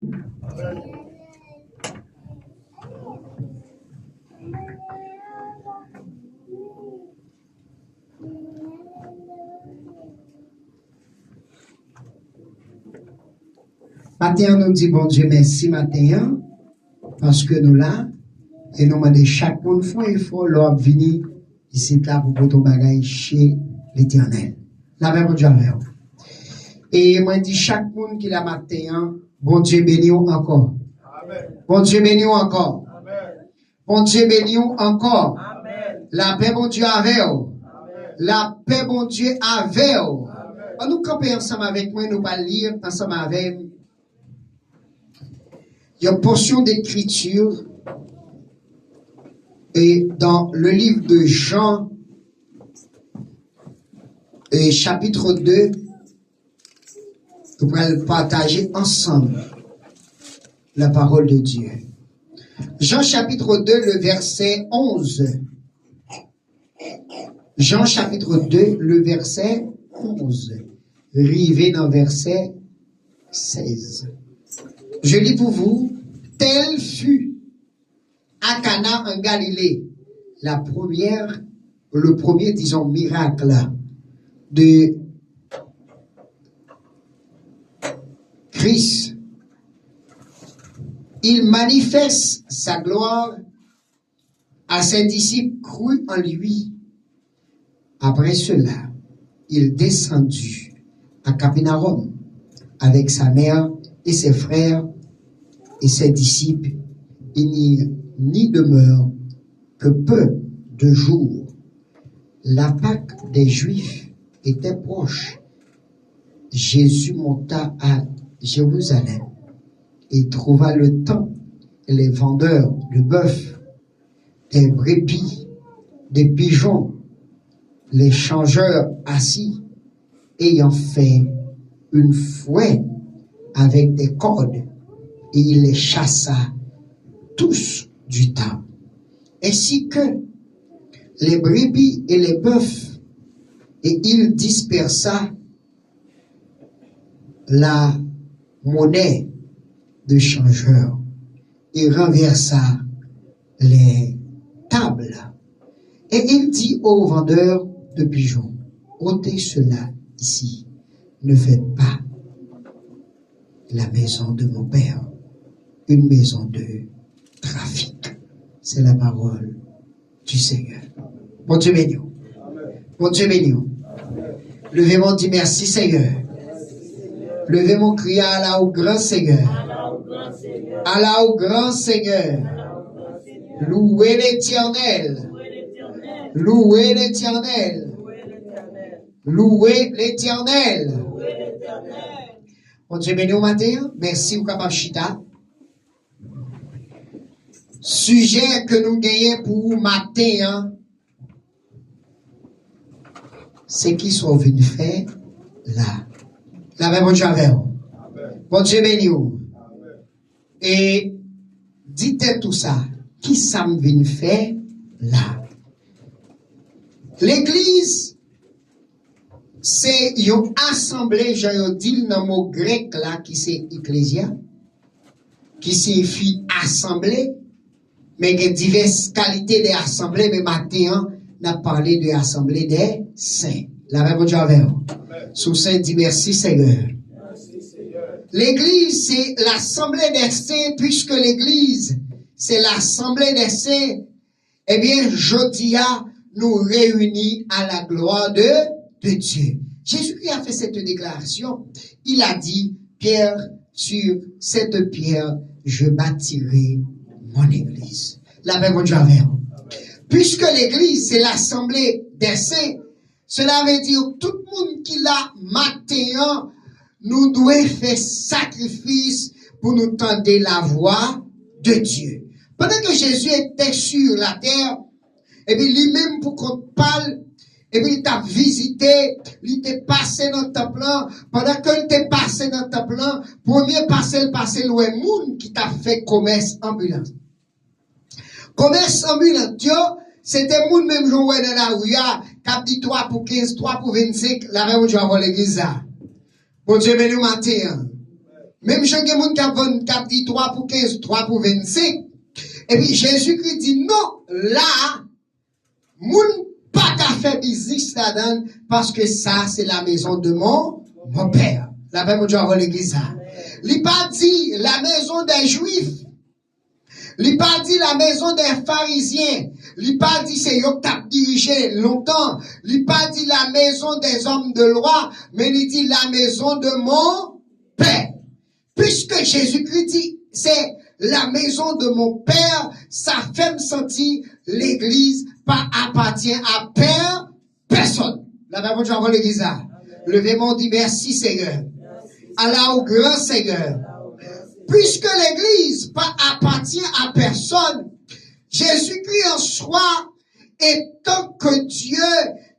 Matin, nous dit bon Dieu merci matin, parce que nous là, et nous demandons chaque monde il faut leur venir ici là pour ton bagage chez l'Éternel. La même Dieu avec vous. Et moi dis chaque monde qui la matin, bon Dieu béni encore. Amen. Bon Dieu béni encore. Amen. Bon Dieu béni encore. Amen. La paix bon Dieu avec vous. Amen. La paix bon Dieu avec vous. On nous camper ensemble avec moi, nous allons lire ensemble avec vous. Il y a une portion d'écriture et dans le livre de Jean, chapitre 2, nous allons partager ensemble la parole de Dieu. Jean chapitre 2, le verset 11. Jean chapitre 2, le verset 11. Rivé dans verset 16. Je lis pour vous, tel fut à Cana en Galilée le premier, disons, miracle de Christ. Il manifeste sa gloire à ses disciples crus en lui. Après cela, il descendit à Capernaum avec sa mère et ses frères et ses disciples. Il n'y demeure que peu de jours. La Pâque des Juifs était proche. Jésus monta à Jérusalem et trouva le temple et les vendeurs de bœufs, des brebis, des pigeons, les changeurs assis, ayant fait une fouette avec des cordes, et il les chassa tous du temple, ainsi que les brebis et les bœufs, et il dispersa la monnaie de changeurs et renversa les tables. Et il dit aux vendeurs de pigeons, ôtez cela ici, ne faites pas la maison de mon père une maison de trafic. C'est la parole du Seigneur. Bon Dieu béni. Bon Dieu béni. Levez mon dit merci Seigneur. Levez mon cri à la au grand Seigneur. À la au grand Seigneur. Louez l'Éternel. Louez l'Éternel. Louez l'Éternel. Bon Dieu béni au matin. Merci au Kapachita. Sujet que nous gagnons pour matin, c'est qui sont venus faire là. La même bon Dieu avec vous. Bon Dieu béni vous. Et dites tout ça. Qui ça me vient faire là? L'église, c'est une assemblée, j'ai dit dans le mot grec là, qui c'est ecclésia, qui signifie assemblée, mais il y a diverses qualités d'assemblée, mais maintenant, on a parlé de l'assemblée des saints. La même Dieu avec vous. Sous saint dit merci Seigneur. L'église, c'est l'assemblée des saints, puisque l'église, c'est l'assemblée des saints. Eh bien, Jodia nous réunit à la gloire de Dieu. Jésus qui a fait cette déclaration, il a dit, Pierre, sur cette pierre, je bâtirai mon église. La même Dieu avec vous. Puisque l'église, c'est l'assemblée des saints, cela veut dire tout le monde qui l'a matin, nous devons faire sacrifice pour nous tendre la voix de Dieu. Pendant que Jésus était sur la terre, et puis lui-même pour qu'on parle, et puis il t'a visité, il t'a passé dans le temple, pendant qu'il t'a passé dans le temple, premier passé loin monde qui t'a fait commerce ambulant. Commerce ambulant, Dieu, c'était monde même joué dans la rue, cap dit 3 pour 15, 3 pour 25, la même joie avant l'église. Bon Dieu béni matin. Même je gen moun k'ap dit 3 pour 15, 3 pour 25. Et puis Jésus-Christ dit non, là, moun pas qu'à faire business là-dedans parce que ça c'est la maison de mon père. La paix mon Dieu avant l'église. Il pas dit la maison des Juifs. Il pas dit la maison des pharisiens. Il pas dit c'est yo qui dirigé longtemps. Il pas dit la maison des hommes de loi, mais il dit la maison de mon père. Puisque Jésus-Christ dit c'est la maison de mon père, ça fait me sentir l'église pas appartient à personne. La paix mon Dieu avant l'église. Levez-moi, dit merci Seigneur. Allah au grand Seigneur. Puisque l'église pas appartient à personne, Jésus-Christ en soi, étant que Dieu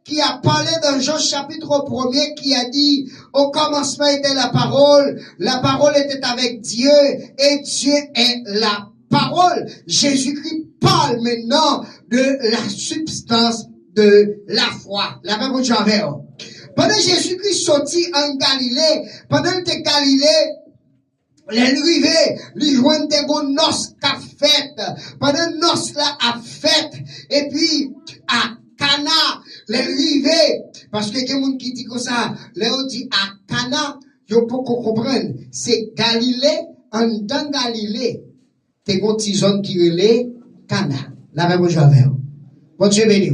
qui a parlé dans Jean chapitre 1er, qui a dit, au commencement était la parole était avec Dieu, et Dieu est la parole. Jésus-Christ parle maintenant de la substance de la foi. La même chose avec eux. Pendant Jésus-Christ sortit en Galilée, pendant que Galilée, les rivés, les joints des bons noces qu'a fait, pendant noces là a fait, et puis, à Cana, les rivés, parce que quelqu'un qui dit comme ça, les on dit à Cana, yo pour qu'on comprenne, c'est Galilée, en dans Galilée, t'es une petite zone qui relève Cana. La même chose avec eux. Bon Dieu béni.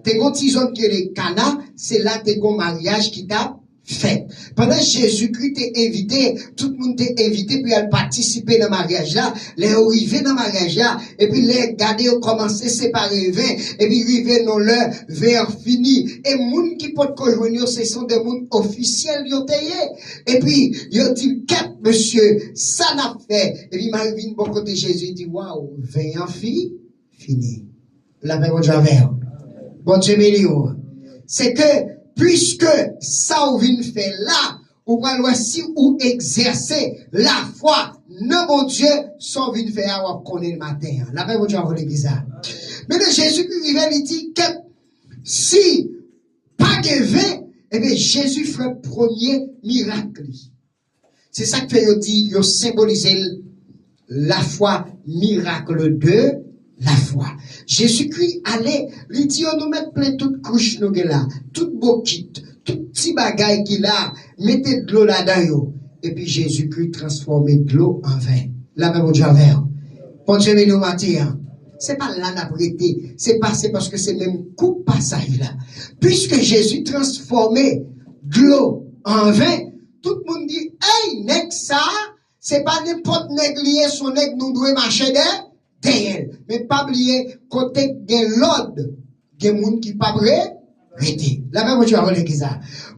T'es une petite zone qui relève Cana, c'est là t'es un mariage qui t'a fait. Pendant que Jésus-Christ t'est invité, tout le monde t'est invité, puis elle participer dans le mariage là, les arrivés dans le mariage là, et puis les garder ont commencé à séparer vin, et puis arriver dans leur verre fini. Et moun qui peut rejoindre, ce sont des moun officiels, yo tayé. Et puis, yo dit, qu'est-ce monsieur, ça n'a fait. Et puis, Marvin, bon côté Jésus, dit, waouh, vin en fini. La même chose avec. Bon Dieu béni. C'est que, puisque ça ou vient faire là, ou voici ou exercer la foi, non mon Dieu, ça vient faire ou connaître le matin. La même chose avec l'église. Mais le Jésus qui vient, il dit que si pas de vin, eh bien Jésus fait le premier miracle. C'est ça que fait, il symbolise la foi, miracle de la foi. Jésus-Christ allait, il dit, on nous met plein toute couche, nous là, toute boquite, tout petit bagaille qu'il a, mettez de l'eau là-dedans, et puis Jésus-Christ transformait de l'eau en vin. La même Dieu avec. Bon Dieu, nous matin. C'est pas là n'a prêté, c'est passé parce que c'est même coup passage là. Puisque Jésus transformait de l'eau en vin, tout le monde dit, hey, nèg ça, c'est pas n'importe nèg lié, son nèg nous doit marcher derrière. Mais pas oublier, côté de l'ordre, des gens qui pas prêt, arrêtez. La même chose avec l'église.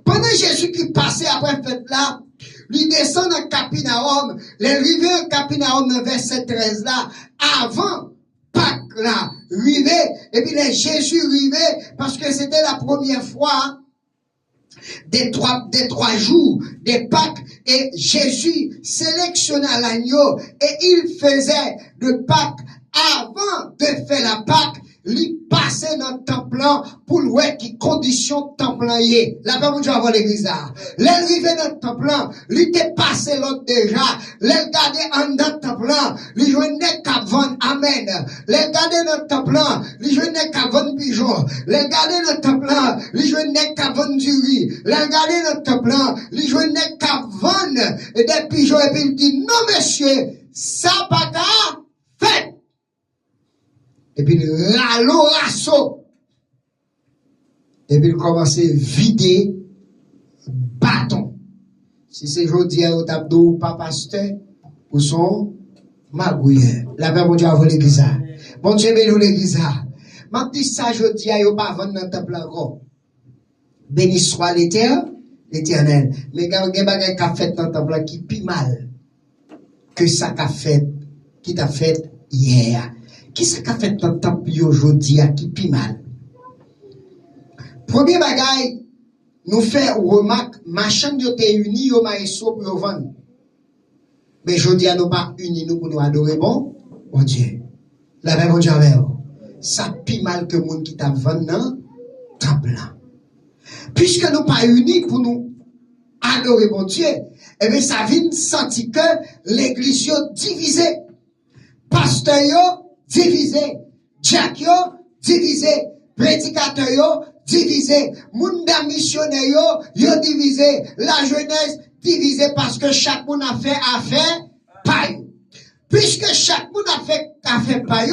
Pendant Jésus qui passait après fête là, lui descend dans Capernaum, les rivé en Capernaum dans verset 13 là, avant Pâques là, rivé, et puis les Jésus rivé, parce que c'était la première fois, des trois jours, des Pâques, et Jésus sélectionna l'agneau, et il faisait de Pâques, avant de faire la Pâques, il passait dans le temple pour voir qui condition temple y est. La paix, mon Dieu, avant l'église là. L'arrivée dans le temple, il était passé l'autre déjà. Les garder en dans le temple, il jouait qu'à vendre, amen. Les garder dans le temple, il jouait qu'à vendre pigeon. Les garder dans le temple, il jouait qu'à vendre du riz. Les garder dans le temple, il jouait qu'à vendre des pigeons. Et puis il dit, non monsieur, ça pas qu'à fait. Et puis, rasso. Et puis, il commence à vider bâton. Si c'est aujourd'hui, au tableau, pas pasteur, ou son magouilleur. La paix, mon Dieu, avant l'église. Bon Dieu, bénis l'église. M'a dit ça, aujourd'hui, il n'y a pas vendre dans le temple encore. Béni soit l'Éternel. Mais il y a des choses qui fait dans le temple qui pis mal que ça qu'a fait, qui t'a fait hier. Qui c'est qu'a fait ton temple aujourd'hui à qui pi mal? Premier bagay, nous fait remarque, machin de te uni au maïso pour vendre. Mais aujourd'hui, nous pas unis nous pour nous adorer bon Dieu. La même Dieu avec ça pi mal que monde qui t'a vendu dans temple là. Puisque nous pas unis pour nous adorer bon Dieu, eh bien, ça vient sentir que l'église yo divisé. Pasteur yo divisé. Jack yo divisé. Prédicateur yo divisé. Munda missionnaire yo divisé. La jeunesse divisé parce que chaque monde a fait affaire paille. Puisque chaque monde a fait affaire paille,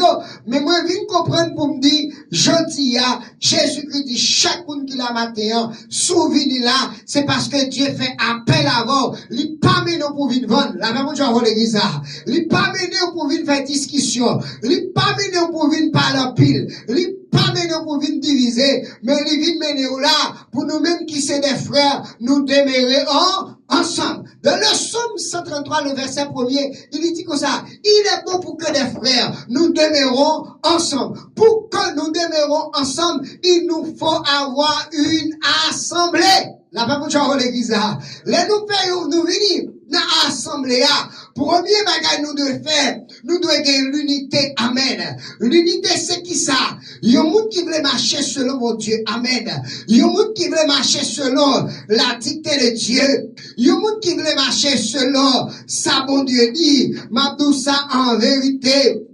mais moi je viens comprendre pour me dire, gentil Jésus-Christ dit chaque monde qui l'a matin, souvenir là, c'est parce que Dieu fait appel avant. Il pas mené pour venir vendre. La même chose avant l'église là. Il pas mené pour venir faire discussion. Il pas mené pour venir parler en pile. Il pas mené pour venir diviser, mais il vient mener là pour nous-mêmes qui sommes des frères, nous demeurer ensemble. Dans le psaume 133, le verset 1er, il dit comme ça, il est bon pour que des frères, nous demeurons ensemble. Pour que nous demeurons ensemble, il nous faut avoir une assemblée. La Bible dit l'église là. Les nous payons, nous venons dans l'assemblée là. Premier bagage nous devons faire, nous devons gagner l'unité. Amen. L'unité c'est qui ça? Il y a un monde qui veut marcher selon mon Dieu. Amen. Il y a un monde qui veut marcher selon la dictée de Dieu. Il y a un monde qui veut marcher selon sa bon Dieu dit. M'a tout ça en vérité.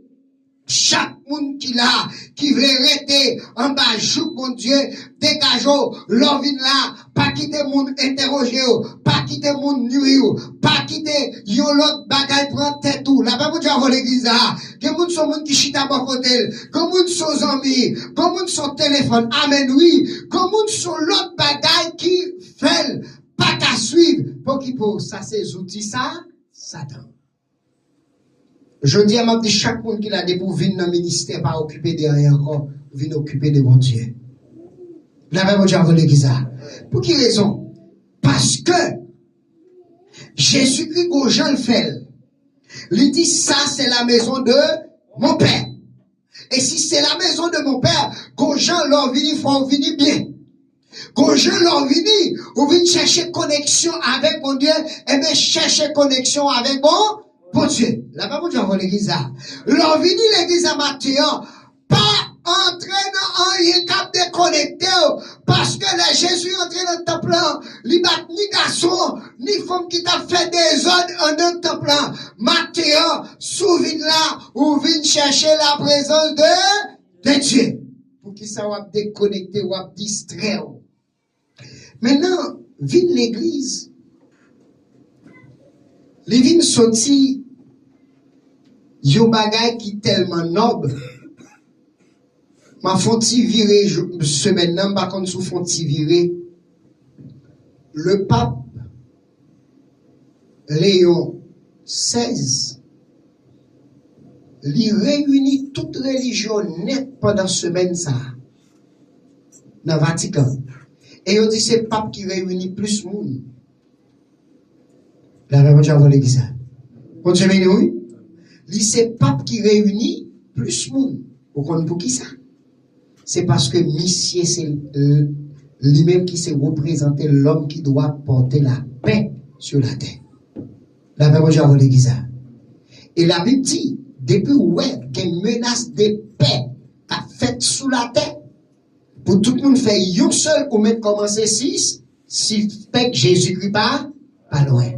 Chaque monde qui veut rester en bas, joue mon Dieu, dégageons, l'envie là, pas quitter mon interroger, pas quitter mon nuit, pas quitter, yon l'autre bagaille prend tête tout. La Bible dit avant l'église là, que moun son moun qui chita bon côté, que moun son amis, que moun son téléphone, amen oui, que moun son l'autre bagaille qui fait, pas qu'à suivre, pour qui pour ça c'est outils ça, Satan. Je dis à ma dit chaque monde qui l'a dit pour venir dans le ministère, pas occuper derrière encore, venir occuper de mon Dieu. La même chose avant l'église. Pour quelle raison? Parce que Jésus-Christ, quand Jean le fait, il dit ça c'est la maison de mon Père. Et si c'est la maison de mon Père, quand Jean l'en vini, il faut venir bien. Quand Jean l'en vini, on vient chercher connexion avec mon Dieu, et bien chercher connexion avec mon Dieu. La Bible dit avant l'église. L'on vient l'église à matin, pas entrer dans un yécap déconnecté, parce que là, Jésus est entré dans le temple, il bat ni garçon, ni femme qui t'a fait des ordres dans le temple. Matin, souviens là, ou vient chercher la présence de Dieu. Pour qu'il soit déconnecté ou distrait. Maintenant, vient l'église. Les vignes sorti yon bagay qui tellement noble. Ma fonti viré semaine nan par contre sous fonti viré. Le pape Léon XVI li réunit toute religion net pendant semaine ça dans Vatican. Et on dit c'est pape qui réunit plus monde. La même chose avant l'église. Bon Dieu oui. C'est pape qui réunit plus monde. Vous comprenez pour qui ça? C'est parce que Monsieur c'est lui-même qui s'est représenté l'homme qui doit porter la paix sur la terre. La même chose avant l'église. Et la Bible dit, depuis ouais, qu'il y a une menace de paix qu'a fait sous la terre, pour tout le monde faire un seul ou même commencer six, si fait que Jésus-Christ pas loin.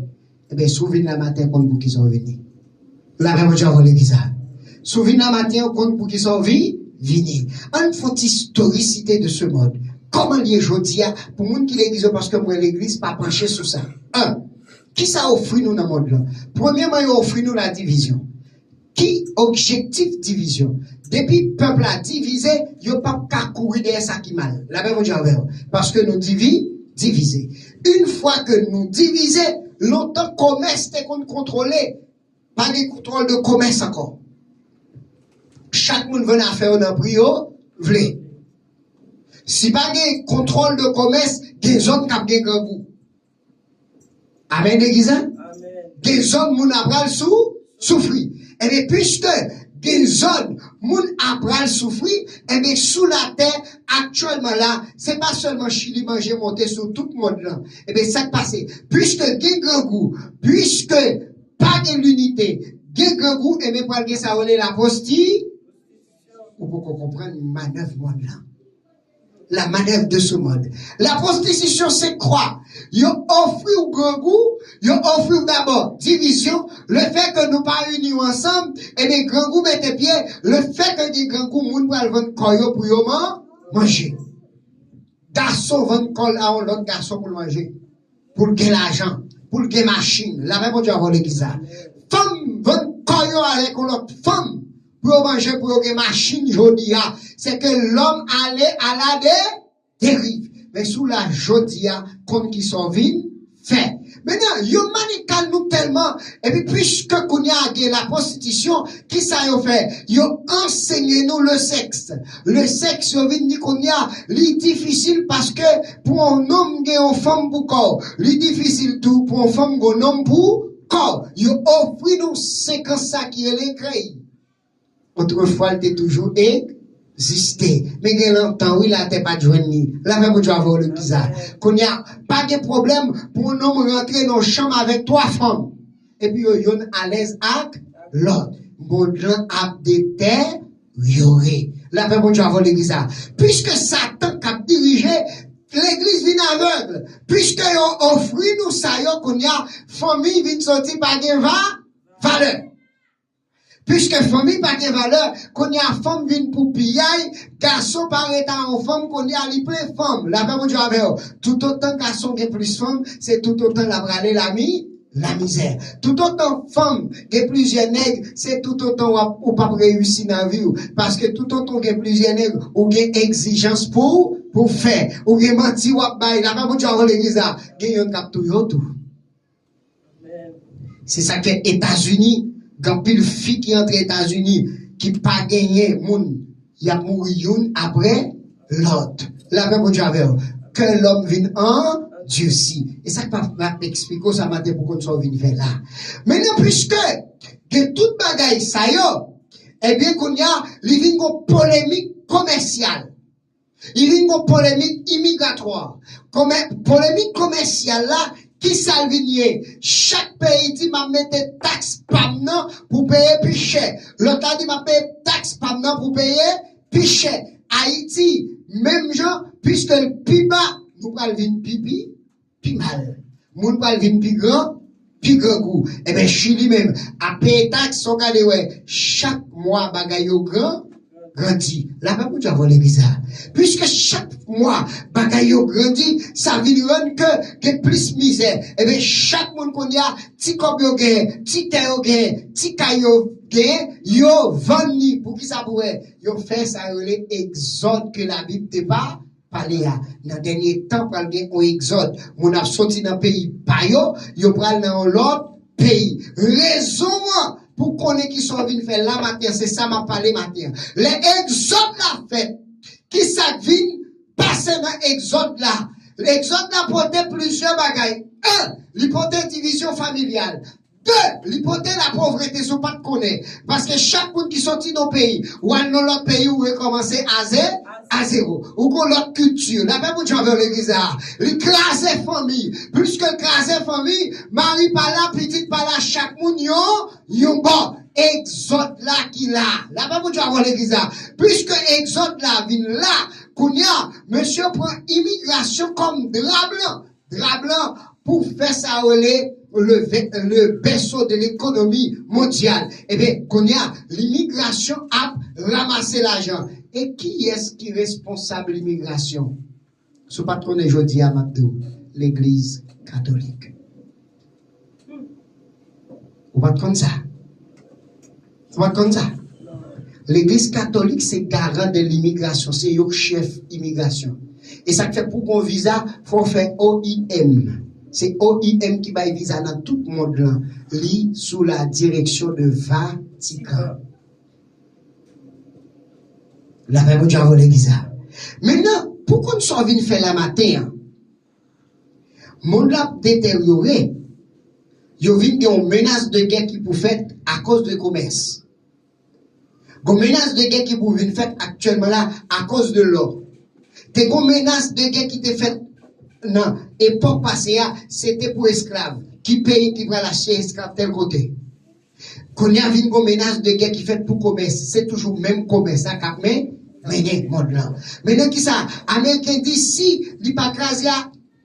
Eh bien, souvenez la matin comme pour qu'ils sont venus. La même chose avant l'église. Souvenez la matin comme pour qu'ils sont venus. On fait historicité de ce monde. Comment lier aujourd'hui pour les gens qui l'église parce que moi l'église pas penché sur ça. Un, qui ça offre nous dans le monde là? Premièrement, il offre nous la division. Qui objectif division? Depuis peuple a divisé, il n'y a pas qu'à courir derrière ça qui mal. La même chose parce que nous diviser. Une fois que nous divisons, longtemps commerce est contrôlé. Pas de contrôle de commerce encore. Chaque monde veut faire un brio, vle. Si pas de contrôle de commerce, des hommes qui ont des grands goûts. Amen, l'église? Des hommes moun apral souffrir. Et bien, puisque des hommes moun apral souffrir, et bien, sous la terre, actuellement là, c'est pas seulement Chili manger monter sur tout le monde là. Et bien, ça passe. Puisque des grands goûts, puisque pas de l'unité, des grands goûts, et bien, pour que ça relève la postille, ou pour qu'on comprenne manœuvre monde là. la manœuvre de ce monde. La prostitution, c'est quoi? Yo offre au grand goût, yo offre d'abord division, le fait que nous pas unis ensemble, et des grands goûts mettez pied, le fait que des grands goûts, moun pral vendre koyo pour yo manger. Garçon vendre kol à l'autre garçon pour manger. Pour gagner l'argent, pour gagner machine. La même Dieu a volé qui ça. Femme vendre koyo avec l'autre femme. Pour manger, pour gagner machine, jodia. C'est que l'homme allait à la dérive. Mais sous la jodia, comme qui sont vins, fait. Maintenant, yo manical nous tellement, et puis puisque qu'on y a la prostitution, qui ça yo fait? Yo enseigne nous le sexe. Le sexe, yo vin di qu'on y a, li difficile parce que pour un homme qui une femme pour corps, li difficile tout pour une femme qui un homme pour corps. Yo offre nous 50 ça qui est l'écrit. Autrefois, il était toujours existé. Mais il y a longtemps, oui, là, t'es pas de joigné. Là, même, tu vas voir le bizarre. Qu'on y a pas de problème pour un homme rentrer dans la chambre avec 3 femmes. Et puis, yon à l'aise avec l'autre. Bon, a détérioré. Là, même, tu vas voir le bizarre. Puisque Satan a dirigé l'église vient aveugle. Puisque yon offre nous ça, yon qu'on y a famille vient sortir par des valeurs. Puisque famille pas de valeur, qu'on y a femme vient pour piller, garçon par état en femme, qu'on y a les plein femme. La femme, Dieu avec tout autant garçon qui plus femme, c'est tout autant la bralée la misère. Tout autant femme qui plusieurs nègres, c'est tout autant ou pas réussir dans la vie. Parce que tout autant qui plusieurs nègres, ou qui exigence pour faire, ou qui menti ou bail. La femme, Dieu avec l'église, qui yon cap tout. C'est ça que États-Unis, quand pile fille qui entre aux États-Unis, qui pas gagné moun, y a mouru une après l'autre. La même Dieu avec que l'homme vienne en Dieu si. Et ça va m'expliquer ça matin pour qu'on soit venu faire là. Maintenant, puisque que toute bagaille ça yo, eh bien qu'on y a, il vient une polémique commerciale. Il vient une polémique immigratoire. Polémique commerciale là, qui salvinier, chaque pays dit m'a mettre taxe pamnan pour payer plus cher. L'autre dit m'a payer taxe pamnan pour payer plus cher. Haïti, même gens, puisque le plus bas, nous pral vin pipi, plus mal. Moun pral vin plus grand goût. Eh ben, Chili même, à payer taxe, on regarde, ouais, chaque mois, bagay yo grandi. Là, pas pour tu avoir les bizarres. Puisque chaque mois, bagay yo grandi, ça veut dire que plus misère. Eh bien, chaque monde qu'on y a, ti kob yo gen, ti terre yo gen, ti kay yo gen, yo vani, pour qui ça pourrait? Yo fait ça, yo les exode que la Bible te pas parlé à. Dans dernier temps, pral gen un exode. Mon a sorti dans pays payo, yo pral dans l'autre pays. Raison, pour qu'on ait qui sont venus faire la matière, c'est ça m'a parlé matin. Les exodes la fait, qui ça vient passer dans l'exode là. L'exode là portait plusieurs bagailles. 1, l'hypothèse division familiale. 2, l'hypothèse la pauvreté, sont pas de connaître. Parce que chaque monde qui sortit dans le pays, ou dans l'autre pays, où recommencer à zéro. Ou qu'on l'autre culture. La même chose avec l'église là. L'écraser famille. Plus que l'écraser famille, mari par là, petite par là, chaque monde, yon bon. Exode là qui là. La même chose avec l'église là. Puisque exode là, vient là, qu'on y a, monsieur prend immigration comme drap blanc, pour faire ça le berceau de l'économie mondiale. Eh bien, qu'on y a, l'immigration a ramassé l'argent. Et qui est-ce qui est responsable de l'immigration? Ce patron de jeudi à Mabdou, l'église catholique. Vous pas comme ça? Vous pas comme ça? L'église catholique, c'est garant de l'immigration. C'est le chef immigration. Et ça fait pour qu'on visa, faut faire OIM. C'est OIM qui va visa dans tout le monde là. Li sous la direction de Vatican. La même Dieu a l'église. Maintenant, pourquoi nous sommes venus faire la matin? Mon l'a détérioré. Yo vinn une menace de guerre qui pour faire à cause de commerce. Une menace de guerre qui pour venir faire actuellement là à cause de l'or. T'es une menace de guerre qui t'est faite non, époque passée, c'était pour esclaves. Qui paye, qui va lâcher esclaves tel côté. Qu'on y a une menace de guerre qui fait pour commerce, c'est toujours même commerce, ça cap mais mener le monde là. Maintenant, qui ça? Américain dit si, il pas crasé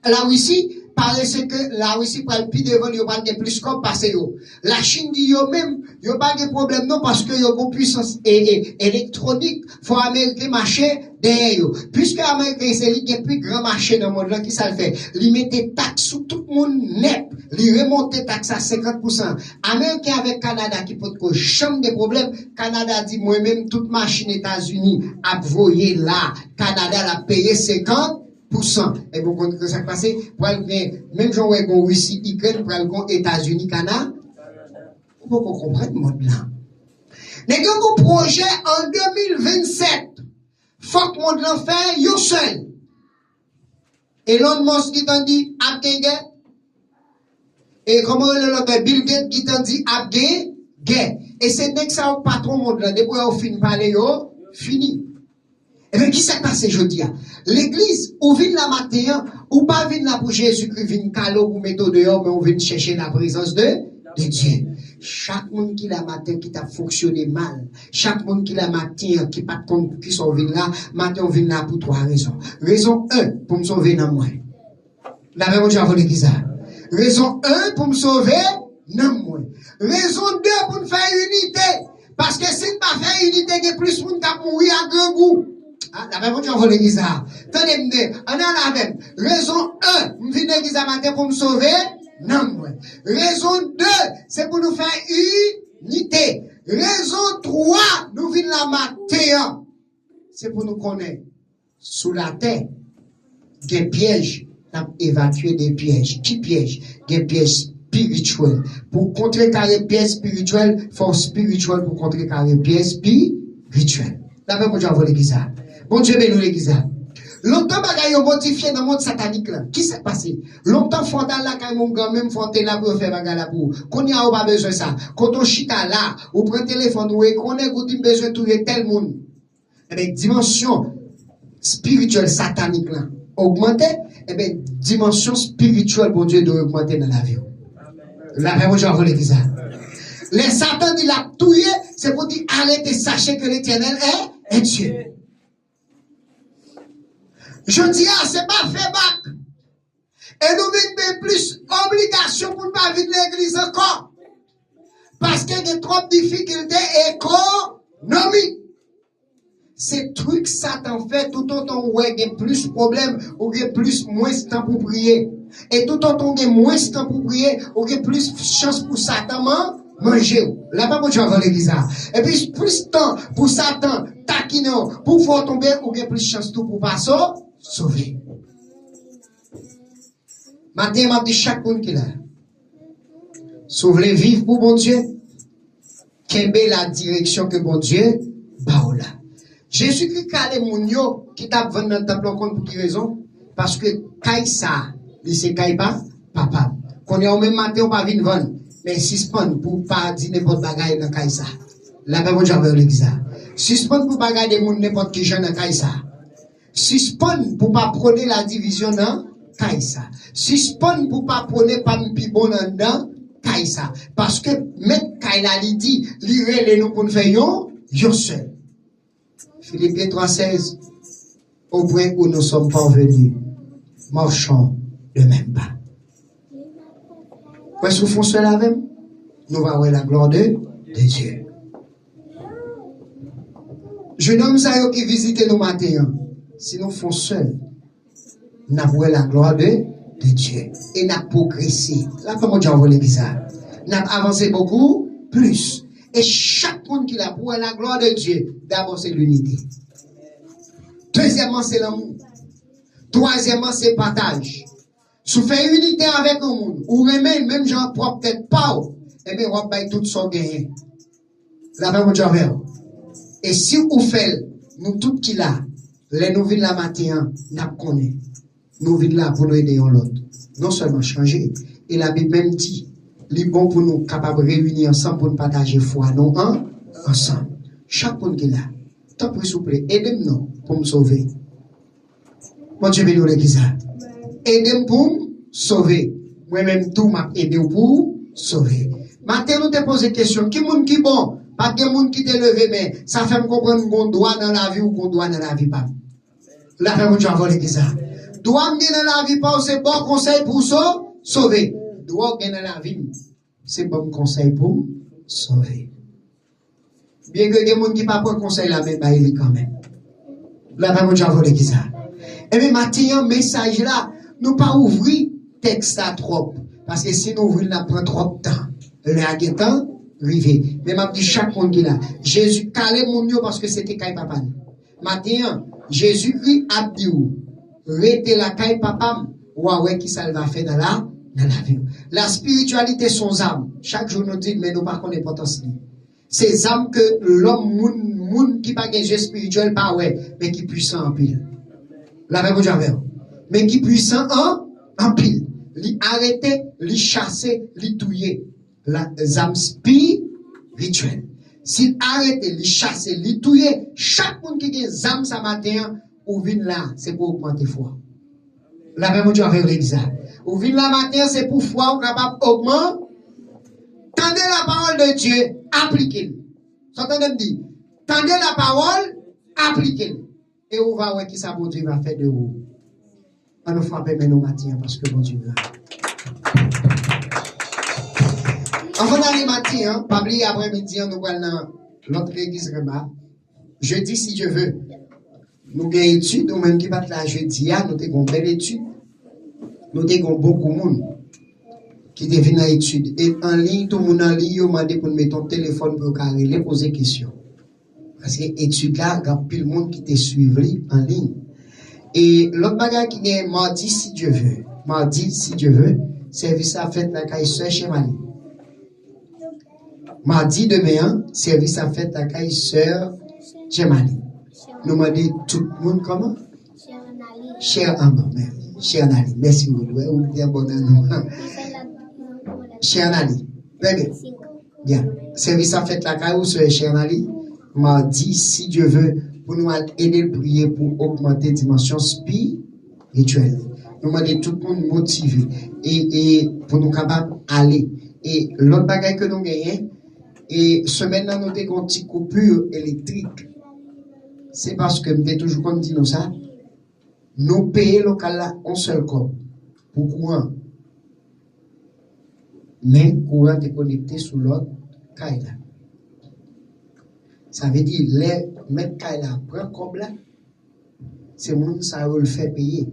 la Russie, parce que la Russie prend le plus devant, il n'y a pas de plus comme passer. La Chine dit yo même, il n'y a pas de problème non, parce que y a une puissance électronique, faut Américain marcher derrière yo. Puisque Américain c'est le plus grand marché dans le monde là, qui ça le fait? Il met des taxes sur tout le monde net, il remonte les taxes à 50%. Américain avec Canada qui peut que chambre des problèmes, Canada dit moi-même toute machine États-Unis a voyé là, Canada l'a payé 50%. Et vous comprenez que ça passe, même si on a Russie, Ukraine, pour les États-Unis, Canada, vous pouvez comprendre le monde là. Mais quand vous projet en 2027, faut que le monde là fait yo seul. Elon Musk qui t'en dit, abgenge. Et comment le Bill Gates qui t'en dit, abgenge. Et c'est dès que ça au patron monde là, depuis qu'on finit parler yo, fini. Et bien, qui s'est passé jeudi? L'église, ou vient la matin, ou pas vient là pour Jésus-Christ, vient calo pour mettre dehors, mais on vient chercher la présence de Dieu. Chaque monde qui la matin qui t'a fonctionné mal, chaque monde qui la matin qui pas compte qui sont venus là, matin on vient là pour trois raisons. Raison 1, pour me sauver dans moi. La même chose avec l'église. Raison 1, pour me sauver dans moi. Raison 2, pour me faire unité. Parce que si pas faire unité, il y a plus de monde qui mourir à grand goût. La même chose avec l'église. Tenez-moi, on a la même. Raison 1, je viens l'église matin pour me sauver. Non, moi. Raison 2, c'est pour nous faire unité. Raison 3, nous venons la matin. C'est pour nous connaître. Sous la terre, des pièges. Évacuer des pièges. Qui piège? Des pièges spirituels. Pour contrecarrer pièges spirituels, force spirituelle pour contrecarrer pièges spirituels. La même chose avec l'église. Bon Dieu bénit l'église. Longtemps, bagaille ont modifié dans le monde satanique là. Qui s'est passé? Longtemps, fondal là, quand mon grand-même fondé là pour faire bagaille là pour. Qu'on y a pas besoin de ça. Quand on chita là, ou prend téléphone, ou qu'on est besoin de trouver tel monde. Eh bien, dimension spirituelle satanique là, augmenter, eh bien, dimension spirituelle, bon Dieu, doit augmenter dans la vie. La même chose avec l'église. Les Satan dit la touiller, c'est pour dire arrêtez, sachez que l'éternel est Dieu. Je dis, c'est pas fait bac. Et nous venons plus obligation pour ne pas vivre l'église encore. Parce qu'il y a trop de difficultés économiques. Ces trucs, Satan fait tout autant où il y a plus de problèmes, où il y a moins de temps pour prier. Et tout autant où il y a moins de temps pour prier, où il y a plus de chance pour Satan manger. Là-bas, moi, je vais l'église. Et puis, plus de temps pour Satan taquiner, pour faire tomber, où il y a plus de chance pour passer. Sauver. Matin, m'a dit chaque monde qui est là. Sauver vivre pour bon Dieu. Kembe la direction que bon Dieu ba là. Jésus-Christ calé moun yo qui t'a vendu dans le temple pour quelle raison? Parce que Kaïsa, il c'est Kaïba, papa. Qu'on est au même matin, on pas venir vendre. Mais suspend pour pas dire n'importe bagaille dans Kaïsa. La même chose avec l'église. Suspend pour bagaille des moun n'importe qui gens dans Kaïsa. Suspend pour pas prôner la division dans Kaïsa. Suspend pour pas prôner pas pi bon dans Kaïsa. Parce que même Kaïla li dit, li relè nous pour nous faire yo seul. Philippiens 3,16. Au point où nous sommes parvenus, marchons le même pas. Est-ce que vous faites cela avec nous? Nous allons voir la gloire de Dieu. Je nomme ça qui visite nos matins. Si nous faisons seul, nous avons la gloire de Dieu. Et nous avons progressé. Là, comment Dieu envoie l'église? Nous avons avancé beaucoup plus. Et chaque monde qui a pour la gloire de Dieu, d'abord c'est l'unité. Deuxièmement, c'est l'amour. Troisièmement, c'est le partage. Si vous faites unité avec le monde, ou remet même gens propre peut-être pas, et bien, on va tout son gain. La même chose. Et si vous faites, nous tous qui là, les nous vînes la matin, nous connaissons. Nous vînes là pour nous aider l'autre. Non seulement changer, et la Bible même dit, il est bon pour nous capables de réunir ensemble pour nous partager foi, nous ensemble. Chaque monde qui est là, tant pis s'il vous plaît, aidez-nous pour me sauver. Mon Dieu bénit l'église. Aidez-moi pour me sauver. Moi-même tout m'a aidé pour sauver. Maintenant nous te pose une question, qui monde qui bon Pas de monde qui te levé, mais ça fait me comprendre qu'on doit dans la vie ou qu'on doit dans la vie pas. La fait mon Dieu voler qui ça. Doit me dans la vie pas, c'est bon conseil pour sauver. Doit dans la vie, c'est bon conseil pour sauver. Bien que des gens qui pas prend conseil là, mais bah il est quand même. La fait mon Dieu voler qui ça. Et bien maintenant, message là, nous pas ouvrir texte à trop. Parce que si nous ouvrons, ça prend trop de temps. Le temps, rivé. Mais m'a dit chaque monde qui là. Jésus calé mon yo parce que c'était caille papa. Maintenant, Jésus-Christ a dit ou, rete la caille papa, ou ouais qui ça va faire dans la vie. La spiritualité sont âmes. Chaque jour nous dit, mais nous pas connaît potentiel. Ces âmes que l'homme, moun qui pas gain spirituel, pas ouais, mais qui puissant en pile. La même chose avec mais qui puissant en pile. Li arrêter, li chasser, li touiller. Les âmes spirituelles. S'il arrête, li chasser, li touiller, chaque monde qui a des âmes ce matin, ou vient là, c'est pour augmenter foi. La même chose avec l'église. Ou vient là matin, c'est pour foi, ou capable d'augmenter. Tendez la parole de Dieu, appliquez-le. S'entendez me dire, tendez la parole, appliquez-le. Et on va voir qui ça bon Dieu va faire de vous. On nous frappe mais nous matin parce que bon Dieu là. Avant d'aller matin, pas oublier après-midi, nous allons dans l'autre église Rema. Jeudi si je veux. Nous avons une étude, nous même qui battent là jeudi, nous avons une belle étude. Nous avons beaucoup de monde qui devient à étude. Et en ligne, tout le monde en ligne, on m'a dit pour mettre ton téléphone pour carrer, poser des questions. Parce que l'étude là, il y a plus de monde qui te suivi en ligne. Et l'autre bagage qui est mardi si Dieu veut. Mardi si Dieu veut, service à fête la caille sœur chez Mali. Mardi demain, service à fête la caille sœur chez Mali. Nous m'a dit tout le monde comment? Cher Amber, merci. Cher Nali, merci beaucoup. Vous êtes bon à nous. Cher Nali, très bien. Bien. Service à fête la caille ou sœur cher Nali. Mardi si Dieu veut. Pour nous aider à prier pour augmenter la dimension spirituelle. Nous demandons tout le monde motivé et pour nous capables d'aller. Et l'autre bagage que nous gagnons, et semaine là nous avons une petite coupure électrique. C'est parce que nous toujours comme dit nous ça, nous payons local là un seul corps pour courant. Mais le courant est connecté sur l'autre caille là. Ça veut dire, les mettre caille là, prend comme là, c'est monde ça va le faire payer.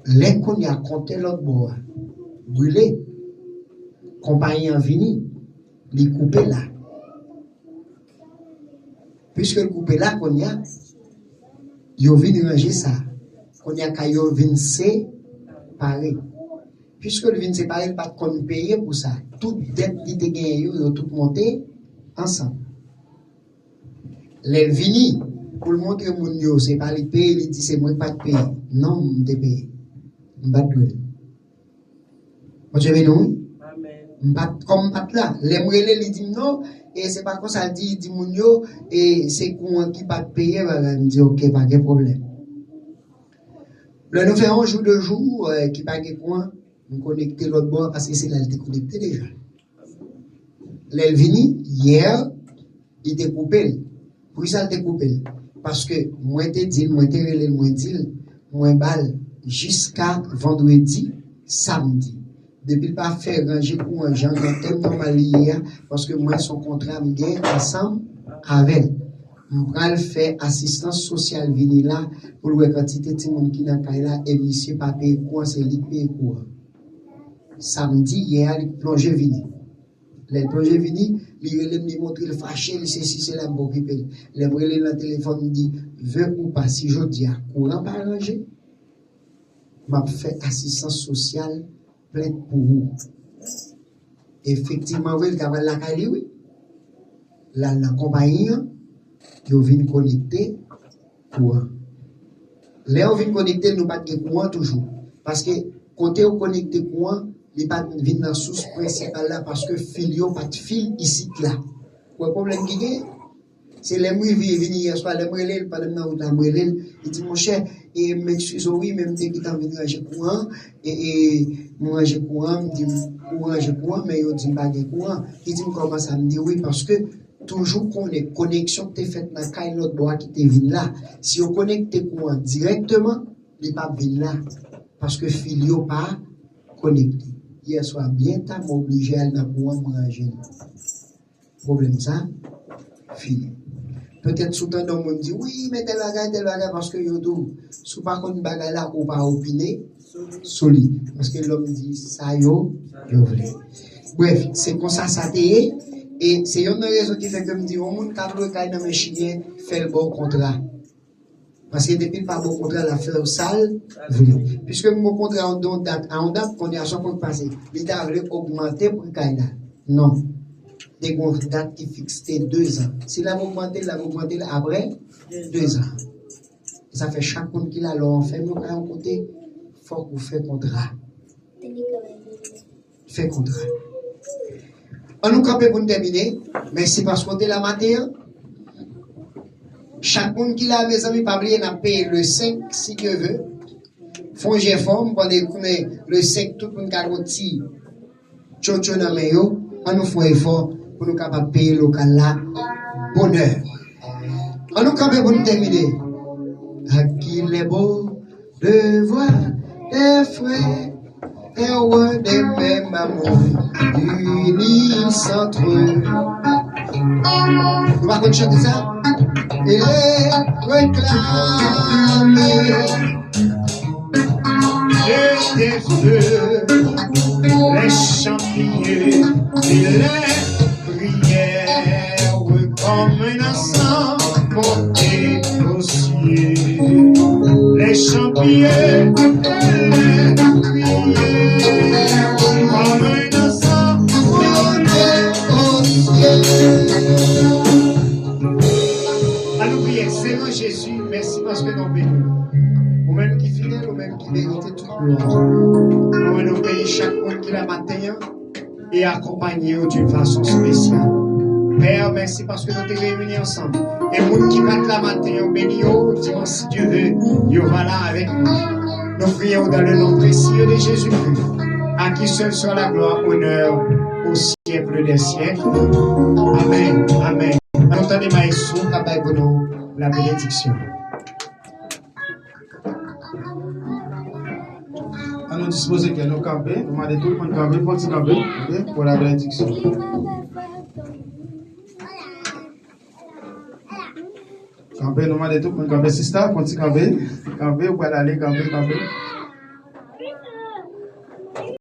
Les qu'on y a compté l'autre bois, brûlé, compagnie en vini, les couper là. Puisque le couper là qu'on y a, yo vini ranger ça. Qu'on y a qu'à yo vini séparer. Puisque le vini séparer, il pas qu'on payer pour ça. Toute dette qui te gagne, yo tout monter ensemble. Les vini, pour le montrer mon yo, c'est pas les payer, il dit c'est moi pas de payer. Non, je te paye. Je pas de payer. Vous avez nous? Comme pas là. Les moelleux, il dit non, et c'est pas comme ça, il dit mon yo, et c'est qu'on qui pas de payer, il dit ok, pas de problème. Le nous faisons jour de jour, qui pas de coin, nous connecter l'autre bord parce que c'est là, il était connecté déjà. L'Elvini, hier, il était coupé. Pourquoi ça il était coupé? Parce que moi, je dit, moi, balle, jusqu'à vendredi, samedi. Depuis pas faire ranger pour un genre de thème normal hier, parce que moi, son contrat me gagne ensemble avec. On va faire assistance sociale vini là, pour le quantité de monde qui n'a pas là, et monsieur pas payer quoi, c'est lui payer quoi. Samedi, hier, il plongeait vini. Les projets vini, il montre le fâché, il sait si c'est la bonne qui paye. Les brûlés dans le téléphone, il dit, veux ou pas, si je dis, courant pas arrangé, m'a fait assistance sociale pleine pour vous. Effectivement, oui, il y a la Cali, oui. La compagnie, ils viennent connecter courant. Là, on vient connecter, nous pas de courant toujours. Parce que, côté où connecter courant, il pas venir dans la source principale là parce que fil yo pas de fil ici là. Le problème qui est c'est les mouilles venir hier soir les mouilles pas dans la il dit mon cher et m'excuse, oui, même dès qu'il t'a envie de ranger courant, et ranger courant, me dit, ou ranger courant, mais il dit pas de courant. Il dit, comment ça me dit, oui, parce que toujours qu'on est connexion que tu faite dans le l'autre bois qui te vient là. Si on connecte courant directement, il n'est pas venu là. Parce que filio pas connecté. Hier soir, bien, t'as obligé à aller dans le courant pour ranger. Problème ça, fini. Peut-être sous temps on dit oui, mais tel bagage parce que yo tout sous pas contre bagage là ou pas opiner solide parce que l'homme dit ça yo voulait. Bref, c'est comme ça t'est et c'est une raison qui fait que me dit au monde cadre caille dans mes chiens fait le bon contrat. Parce que depuis pas bon contrat la faire sale puisque mon contrat en date qu'on est à chaque fois passé, il a voulu augmenter pour caille là. Non. Des dates qui fixent 2 ans. Si la augmenté après 2 ans. Ça fait chaque monde qui l'a l'on fait, nous à un côté, il faut qu'on fait contrat. Fait contrat. On nous campe pour terminer, mais c'est parce qu'on est la matière. Chaque monde qui l'a mes amis, pas oublier, n'a payé le 5 si Dieu veut. Font j'ai forme, pendant le 5, tout le monde a rôti. Tchocho na meyo, on nous fait effort. Pour nous capables de payer le local là, bonheur. On nous capables pour nous terminer. À qui il est beau de voir des frères, des rois, des mêmes amours, unis entre eux. Vous pouvez chanter ça? Il est réclamé des feux, les champignons, il est comme un encens monté aux cieux, les champignons, les prières, comme un encens monté aux cieux. Allons prier, Seigneur Jésus, merci parce que nous bénissons. Vous-même qui fidèle, vous-même qui méritez toute gloire. Nous bénissons chaque monde qui la matin et accompagner d'une façon spéciale. Père, merci parce que nous sommes réunis ensemble. Et les gens qui battent la matin, nous bénissons, dimanche si Dieu veut, nous va là avec nous. Nous prions dans le nom précieux de Jésus-Christ, à qui seul soit la gloire, honneur, au siècle des siècles. Amen. Amen. Nous entendons Maïsou, capable pour nous la bénédiction. À nous disposer que nous camper, nous demandons tout le monde camper, pour camper, pour la bénédiction. Camper, nous demandons tout le monde camper, sister, pour camper, camper, pour aller camper.